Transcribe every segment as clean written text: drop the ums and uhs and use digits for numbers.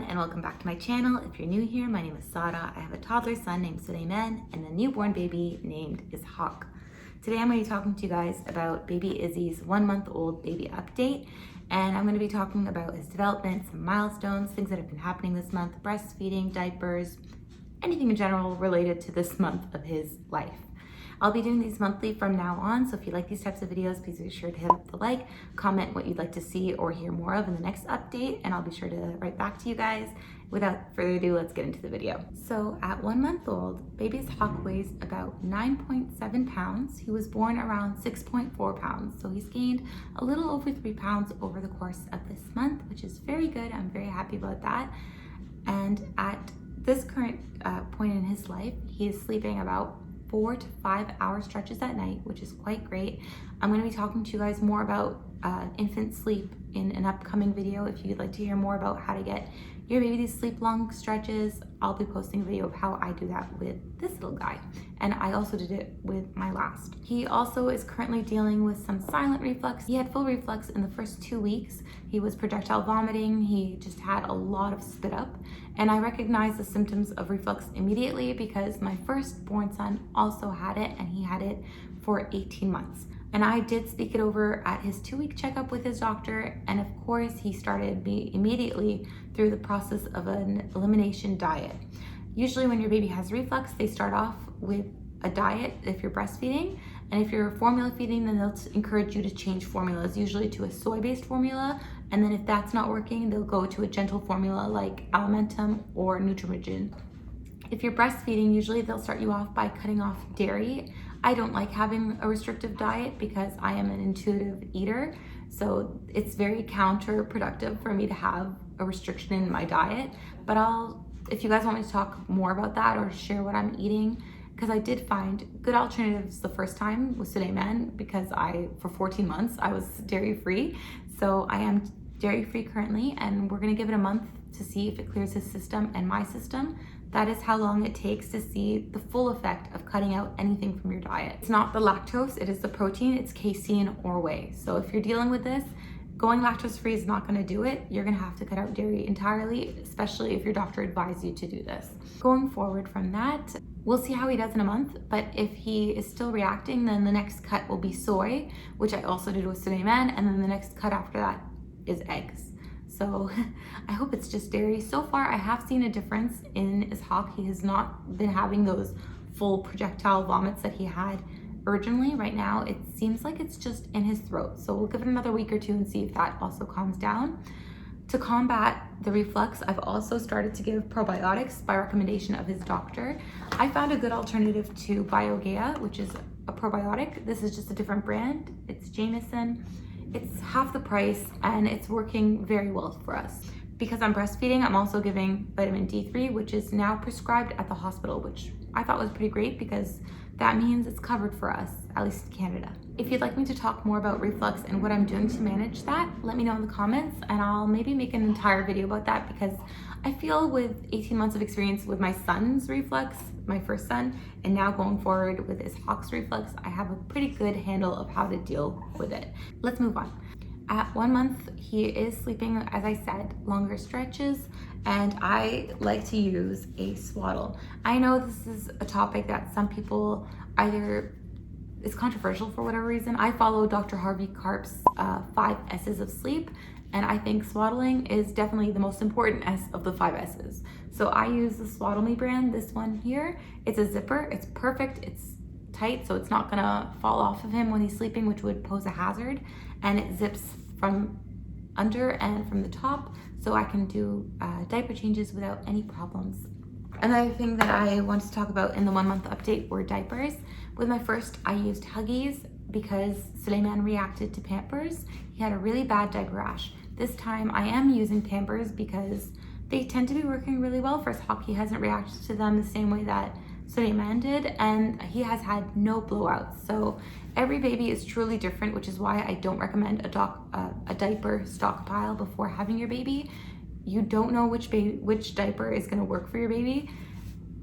and welcome back to my channel. If you're new here, my name is Sara. I have a toddler son named Suleiman and a newborn baby named Ishaq. Today I'm going to be talking to you guys about baby Izzy's 1-month-old baby update, and I'm going to be talking about his development, some milestones, things that have been happening this month, breastfeeding, diapers, anything in general related to this month of his life. I'll be doing these monthly from now on, so if you like these types of videos, please be sure to hit up the like, comment what you'd like to see or hear more of in the next update, and I'll be sure to write back to you guys. Without further ado, let's get into the video. So at 1 month old, baby Ishaq weighs about 9.7 pounds. He was born around 6.4 pounds, so he's gained a little over 3 pounds over the course of this month, which is very good. I'm very happy about that. And at this current point in his life, he is sleeping about 4 to 5 hour stretches at night, which is quite great. I'm going to be talking to you guys more about infant sleep in an upcoming video. If you'd like to hear more about how to get your baby these sleep long stretches, I'll be posting a video of how I do that with this little guy. And I also did it with my last. He also is currently dealing with some silent reflux. He had full reflux in the first 2 weeks. He was projectile vomiting. He just had a lot of spit up. And I recognized the symptoms of reflux immediately because my firstborn son also had it, and he had it for 18 months. And I did speak it over at his 2-week checkup with his doctor. And of course, he started me immediately through the process of an elimination diet. Usually when your baby has reflux, they start off with a diet if you're breastfeeding. And if you're formula feeding, then they'll encourage you to change formulas, usually to a soy-based formula. And then if that's not working, they'll go to a gentle formula like Alimentum or Nutrigen. If you're breastfeeding, usually they'll start you off by cutting off dairy. I don't like having a restrictive diet because I am an intuitive eater. So it's very counterproductive for me to have a restriction in my diet. But if you guys want me to talk more about that or share what I'm eating, because I did find good alternatives the first time with Suleiman, because for 14 months, I was dairy free. So I am dairy free currently, and we're gonna give it a month to see if it clears his system and my system. That is how long it takes to see the full effect of cutting out anything from your diet. It's not the lactose, it is the protein, it's casein or whey. So if you're dealing with this, going lactose free is not gonna do it. You're gonna have to cut out dairy entirely, especially if your doctor advised you to do this. Going forward from that, we'll see how he does in a month, but if he is still reacting, then the next cut will be soy, which I also did with Suleiman, and then the next cut after that is eggs. So I hope it's just dairy. So far, I have seen a difference in Ishaq. He has not been having those full projectile vomits that he had originally. Right now, it seems like it's just in his throat. So we'll give it another week or two and see if that also calms down. To combat the reflux, I've also started to give probiotics by recommendation of his doctor. I found a good alternative to BioGaia, which is a probiotic. This is just a different brand. It's Jamieson. It's half the price and it's working very well for us. Because I'm breastfeeding, I'm also giving vitamin D3, which is now prescribed at the hospital, which I thought was pretty great because that means it's covered for us, at least in Canada. If you'd like me to talk more about reflux and what I'm doing to manage that, let me know in the comments and I'll maybe make an entire video about that, because I feel with 18 months of experience with my son's reflux, my first son, and now going forward with Ishaq's reflux, I have a pretty good handle of how to deal with it. Let's move on. At 1 month, he is sleeping, as I said, longer stretches, and I like to use a swaddle. I know this is a topic that some people either is controversial for whatever reason. I follow Dr. Harvey Karp's 5 S's of sleep, and I think swaddling is definitely the most important S of the 5 S's. So I use the Swaddle Me brand, this one here. It's a zipper, it's perfect, it's tight, so it's not gonna fall off of him when he's sleeping, which would pose a hazard. And it zips from under and from the top, so I can do diaper changes without any problems. Another thing that I wanted to talk about in the 1 month update were diapers. With my first, I used Huggies because Suleiman reacted to Pampers. He had a really bad diaper rash. This time I am using Pampers because they tend to be working really well for Ishaq. He hasn't reacted to them the same way that Suleiman did, and he has had no blowouts. So every baby is truly different, which is why I don't recommend a diaper stockpile before having your baby. You don't know which diaper is going to work for your baby.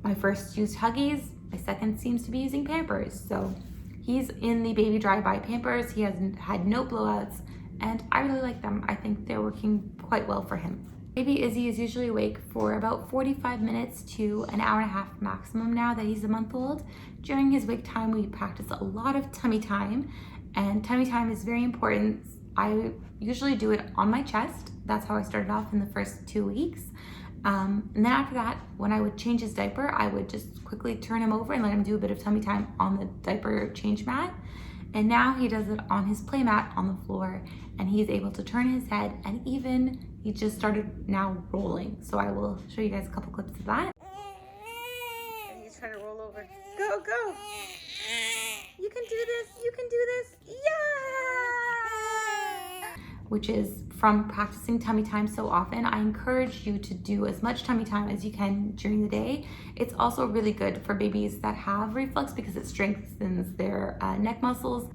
My first used Huggies, my second seems to be using Pampers. So he's in the Baby Dry by Pampers. He hasn't had no blowouts, and I really like them. I think they're working quite well for him. Baby Izzy is usually awake for about 45 minutes to an hour and a half maximum now that he's a month old. During his wake time, we practice a lot of tummy time, and tummy time is very important. I usually do it on my chest. That's how I started off in the first 2 weeks. And then after that, when I would change his diaper, I would just quickly turn him over and let him do a bit of tummy time on the diaper change mat. And now he does it on his play mat on the floor, and he's able to turn his head, and even he just started now rolling. So I will show you guys a couple clips of that. And he's trying to roll over. Go, go. You can do this. You can do this. Yeah! Which is from practicing tummy time so often. I encourage you to do as much tummy time as you can during the day. It's also really good for babies that have reflux because it strengthens their neck muscles.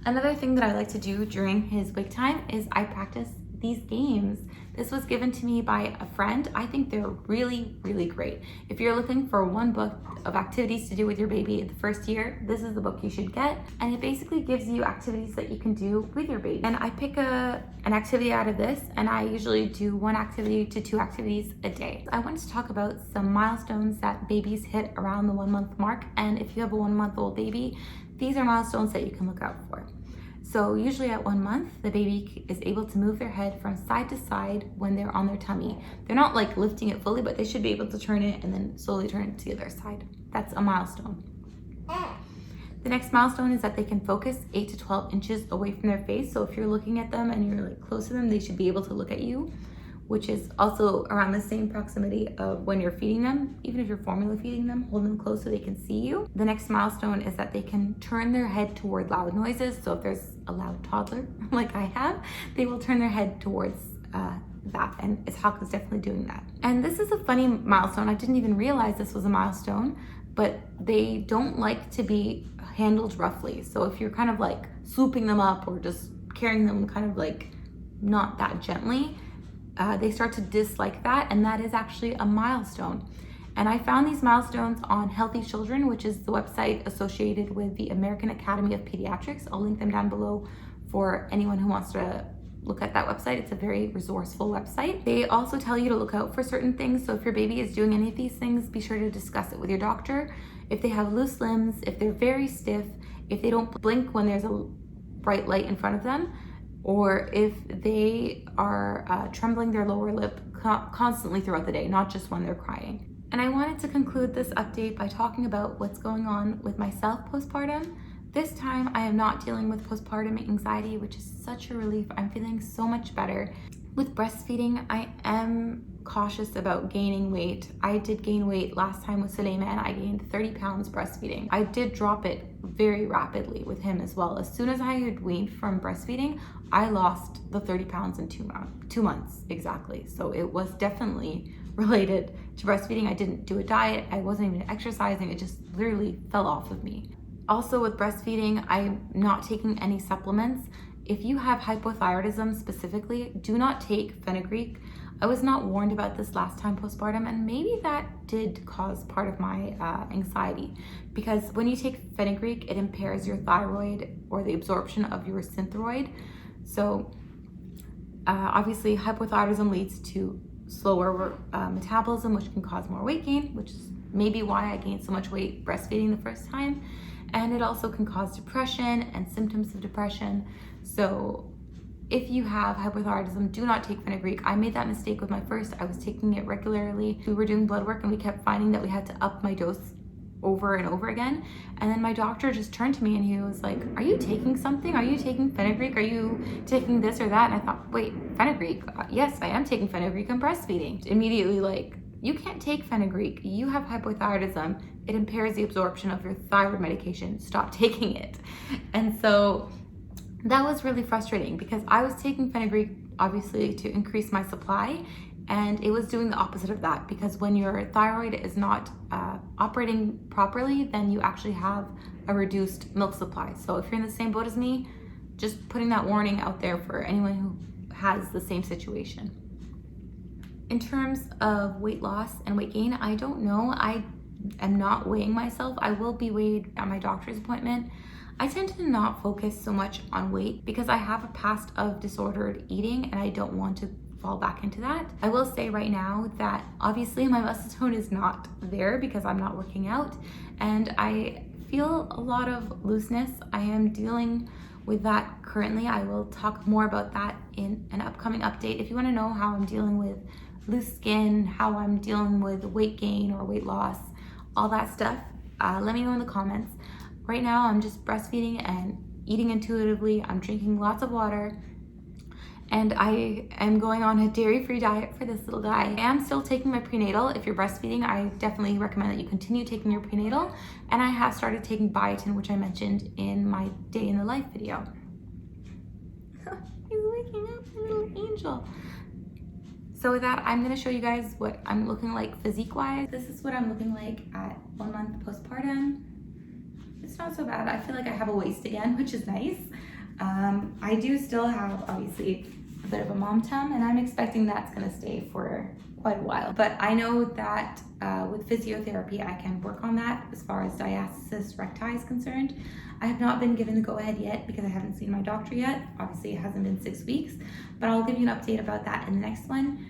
Another thing that I like to do during his wake time is I practice these games. This was given to me by a friend. I think they're really, really great. If you're looking for one book of activities to do with your baby in the first year, this is the book you should get. And it basically gives you activities that you can do with your baby. And I pick an activity out of this, and I usually do 1 activity to 2 activities a day. I wanted to talk about some milestones that babies hit around the 1 month mark. And if you have a 1 month old baby, these are milestones that you can look out for. So usually at 1 month, the baby is able to move their head from side to side when they're on their tummy. They're not like lifting it fully, but they should be able to turn it and then slowly turn it to the other side. That's a milestone. The next milestone is that they can focus 8 to 12 inches away from their face. So if you're looking at them and you're like close to them, they should be able to look at you, which is also around the same proximity of when you're feeding them. Even if you're formula feeding them, hold them close so they can see you. The next milestone is that they can turn their head toward loud noises. So if there's a loud toddler like I have, they will turn their head towards that, and Ishaq is definitely doing that. And this is a funny milestone. I didn't even realize this was a milestone, but they don't like to be handled roughly. So if you're kind of like swooping them up or just carrying them kind of like not that gently, they start to dislike that, and that is actually a milestone. And I found these milestones on Healthy Children, which is the website associated with the American Academy of Pediatrics. I'll link them down below for anyone who wants to look at that website. It's a very resourceful website. They also tell you to look out for certain things. So if your baby is doing any of these things, be sure to discuss it with your doctor. If they have loose limbs, if they're very stiff, if they don't blink when there's a bright light in front of them, or if they are trembling their lower lip constantly throughout the day, not just when they're crying. And I wanted to conclude this update by talking about what's going on with myself postpartum. This time I am not dealing with postpartum anxiety, which is such a relief. I'm feeling so much better. With breastfeeding, I am cautious about gaining weight. I did gain weight last time with Suleiman. I gained 30 pounds breastfeeding. I did drop it very rapidly with him as well. As soon as I had weaned from breastfeeding, I lost the 30 pounds in 2 months exactly. So it was definitely related to breastfeeding. I didn't do a diet. I wasn't even exercising. It just literally fell off of me. Also with breastfeeding, I'm not taking any supplements. If you have hypothyroidism specifically, do not take fenugreek. I was not warned about this last time postpartum, and maybe that did cause part of my anxiety, because when you take fenugreek, it impairs your thyroid or the absorption of your synthroid. So obviously hypothyroidism leads to slower metabolism, which can cause more weight gain, which is maybe why I gained so much weight breastfeeding the first time. And it also can cause depression and symptoms of depression. So if you have hypothyroidism, do not take fenugreek. I made that mistake with my first. I was taking it regularly. We were doing blood work and we kept finding that we had to up my dose over and over again. And then my doctor just turned to me and he was like, "Are you taking something? Are you taking fenugreek? Are you taking this or that?" And I thought, wait, fenugreek? Yes, I am taking fenugreek. I'm breastfeeding. Immediately like, you can't take fenugreek. You have hypothyroidism. It impairs the absorption of your thyroid medication. Stop taking it. And so that was really frustrating because I was taking fenugreek obviously to increase my supply, and it was doing the opposite of that, because when your thyroid is not operating properly, then you actually have a reduced milk supply. So if you're in the same boat as me, just putting that warning out there for anyone who has the same situation. In terms of weight loss and weight gain, I don't know. I am not weighing myself. I will be weighed at my doctor's appointment. I tend to not focus so much on weight because I have a past of disordered eating and I don't want to fall back into that. I will say right now that obviously my muscle tone is not there because I'm not working out, and I feel a lot of looseness. I am dealing with that currently. I will talk more about that in an upcoming update. If you want to know how I'm dealing with loose skin, how I'm dealing with weight gain or weight loss, all that stuff, let me know in the comments. Right now I'm just breastfeeding and eating intuitively. I'm drinking lots of water, and I am going on a dairy-free diet for this little guy. I am still taking my prenatal. If you're breastfeeding, I definitely recommend that you continue taking your prenatal. And I have started taking biotin, which I mentioned in my day in the life video. He's waking up, my little angel. So with that, I'm gonna show you guys what I'm looking like physique-wise. This is what I'm looking like at 1 month postpartum. It's not so bad. I feel like I have a waist again, which is nice. I do still have, obviously, a bit of a mom tum, and I'm expecting that's gonna stay for quite a while. But I know that with physiotherapy, I can work on that as far as diastasis recti is concerned. I have not been given the go-ahead yet because I haven't seen my doctor yet. Obviously, it hasn't been 6 weeks, but I'll give you an update about that in the next one.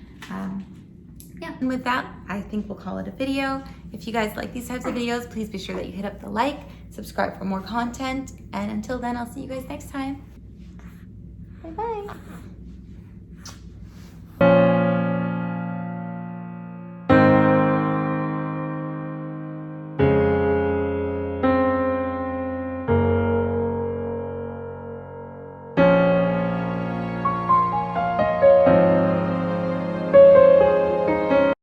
Yeah, and with that, I think we'll call it a video. If you guys like these types of videos, please be sure that you hit up the like, subscribe for more content, and until then, I'll see you guys next time. Bye-bye.